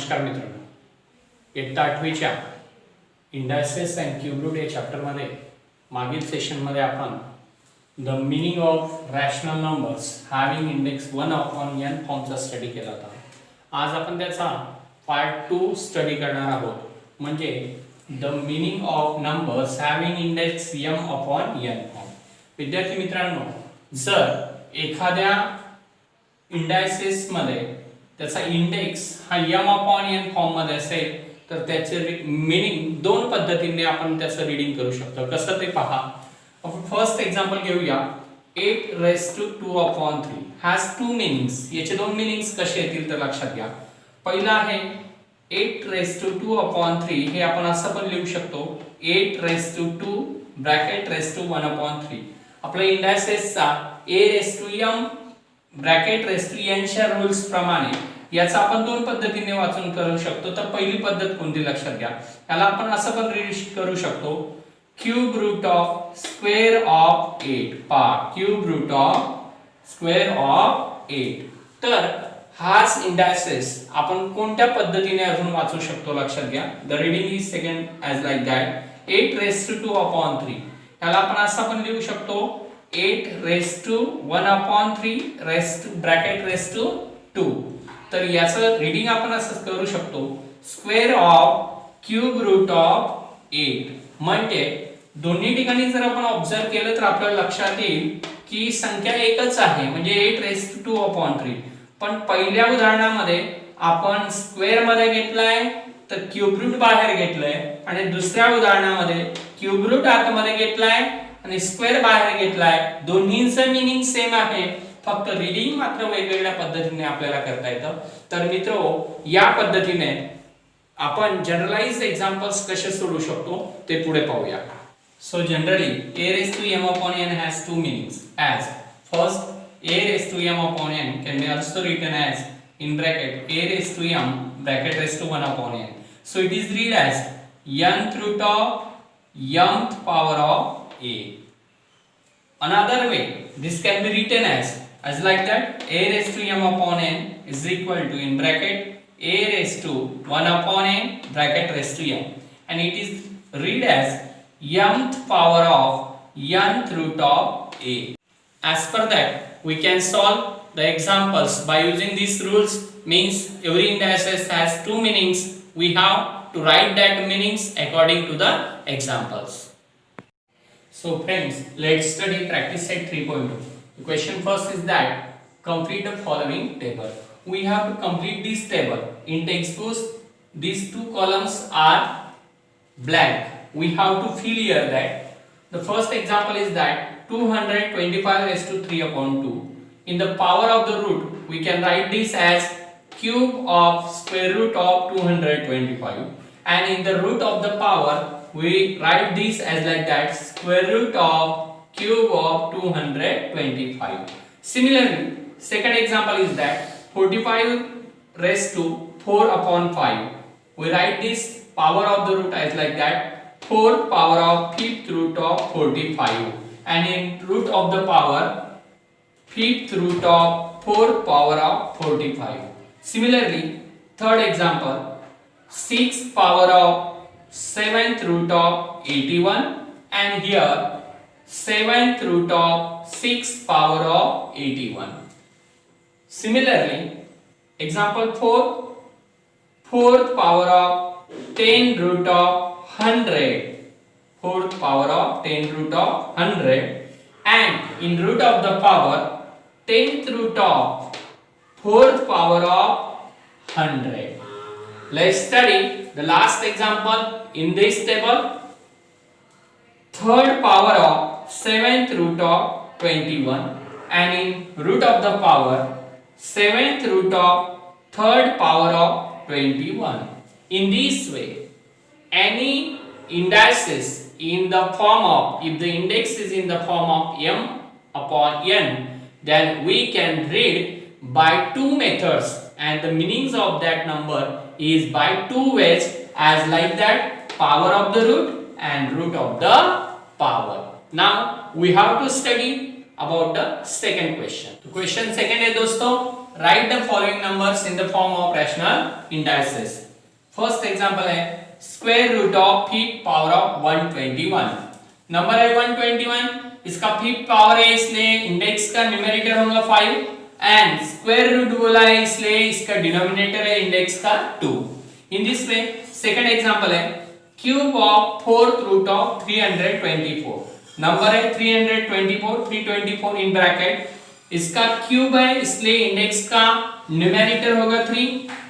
नमस्कार मित्रांनो, इयत्ता 8वीच्या इंडायसेस अँड क्यूब रूट या चॅप्टरमध्ये मागील सेशनमध्ये आपण the meaning of rational numbers having index 1/n फॉर्मचा स्टडी केला होता. आज आपण त्याचा पार्ट 2 स्टडी करणार आहोत, म्हणजे the meaning of numbers having index m/n form. विद्यार्थी मित्रांनो, जर एखाद्या इंडायसेस मध्ये त्याचा इंडेक्स हा m/n फॉर्म मध्ये असेल तर त्याचे मीनिंग दोन पद्धतीने आपण त्याचं रीडिंग करू शकतो. कसं ते पहा. आपण फर्स्ट एक्झाम्पल घेऊया. 8^2/3 हॅज टू मीनिंग्स. याचे दोन मीनिंग्स कसे येतील तर लक्षात घ्या. पहिला आहे 8^2/3. हे आपण असं पण लिहू शकतो 8^2 ब्रॅकेट रेस टू 1/3. आपल्या इंडायसेसचा a^m bracket raise to n च्या रूल्स प्रमाणे याचा आपण दोन पद्धतीने वाचन करू शकतो. तर पहिली पद्धत कोणती लक्षात घ्या. याला आपण असं पण रीड करू शकतो cube root of square of 8. Cube root of square of 8. तर हाच इंडायसेस आपण कोणत्या पद्धतीने अजून वाचू शकतो लक्षात घ्या. The reading is second as like that 8^2/3. याला आपण असं पण लिहू शकतो 8^1/3 ब्रॅकेट रेस टू 2. तर याचं रीडिंग आपण असं करू शकतो square of cube root of 8. म्हणजे दोन्ही ठिकाणी जर आपण ऑब्झर्व केलं तर आपल्याला लक्षात येईल की संख्या एकच आहे, म्हणजे 8^2/3. पण पहिल्या उदाहरणामध्ये आपण स्क्वेअर मध्ये घेतलाय तर क्यूब रूट बाहेर घेतलंय, आणि दुसऱ्या उदाहरणामध्ये क्यूब रूट आतमध्ये घेतलाय आणि स्क्वेअर बाहेर घेतलाय. दोन्हींचं मीनिंग सेम आहे, फक्त रीडिंग मात्र वेगवेगळ्या पद्धतीने आपल्याला करता येतं. तर मित्रो, या पद्धतीने आपण जनरलाइज्ड एक्झाम्पल्स कसे सोडवू शकतो ते पुढे पाहूया. So generally a^m/n has two meanings. As first, a^m/n can be also written as in bracket a^m bracket raised to 1/n. So it is read as nth root of mth power of a. Another way, this can be written as like that a^m/n is equal to in bracket a^1/n bracket raised to m, and it is read as mth power of nth root of a. As per that, we can solve the examples by using these rules. Means every indices has two meanings. We have to write that meanings according to the examples. So friends, let's study practice set 3.2. The question first is that complete the following table. We have to complete this table. In textbooks, these two columns are blank. We have to fill here that. The first example is that 225^3/2. In the power of the root, we can write this as cube of square root of 225, and in the root of the power we write this as like that square root of cube of 225. Similarly, second example is that 45^4/5. We write this power of the root as like that 4th power of 5th root of 45, and in root of the power 5th root of 4th power of 45. Similarly, third example 6th power of 7th root of 81, and here 7th root of 6th power of 81. Similarly, example 4, 4th power of 10 root of 100, 4th power of 10 root of 100, and in root of the power 10th root of 4th power of 100. Let's study the last example in this table. 3rd power of 7th root of 21, and in root of the power 7th root of 3rd power of 21. In this way, any indices in the form of, if the index is in the form of m/n, then we can read by two methods, and the meanings of that number is by two ways, as like that power of the root and root of the power. Now we have to study about the second question. तो question second है दोस्तों, write the following numbers in the form of rational indices. First example है square root of fifth power of 121. Number है 121, इसका fifth power है इसलिए index का numerator होगा 5 एंड स्क्वायर रूट बोला है इसलिए इसका डिनोमिनेटर है इंडेक्स का 2. In this way second example है cube of fourth root of 324. Number है 324 इन ब्रैकेट, इसका क्यूब है इसलिए इंडेक्स का न्यूमेरेटर होगा 3,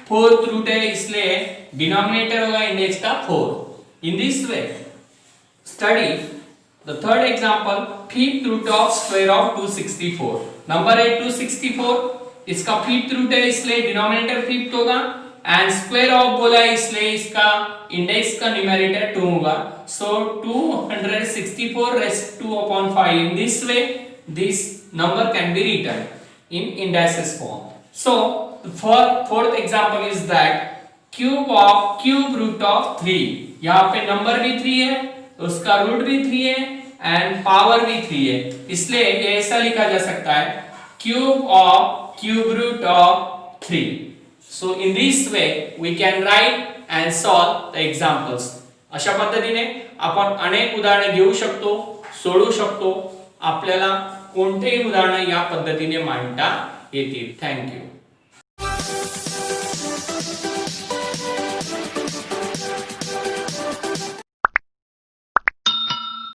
फोर्थ रूट है इसलिए डिनोमिनेटर होगा इंडेक्स का 4. इन this way study the third example, fifth root of square of 264. Number है 264, इसका फिफ्थ रूट है इसलिए डिनोमिनेटर फिफ्थ होगा एंड स्क्वायर ऑफ बोला है इसलिए इसका इंडेक्स का न्यूमेरेटर 2 होगा. सो 264 raised to 2 upon 5. In this way this number can be written in indices form. So for fourth example is that cube root of 3. यहाँ पे नंबर भी 3 है, उसका रूट भी 3 है एंड पावर भी 3 है, इसलिए ये ऐसा लिखा जा सकता है cube root of 3. So in this way we can write and solve the examples. अशा पद्धतीने आपण अनेक उदाहरणे घेऊ शकतो, सोडवू शकतो. आपल्याला कोणतेही उदाहरण या पद्धतीने मांडता येतील. थँक्यू.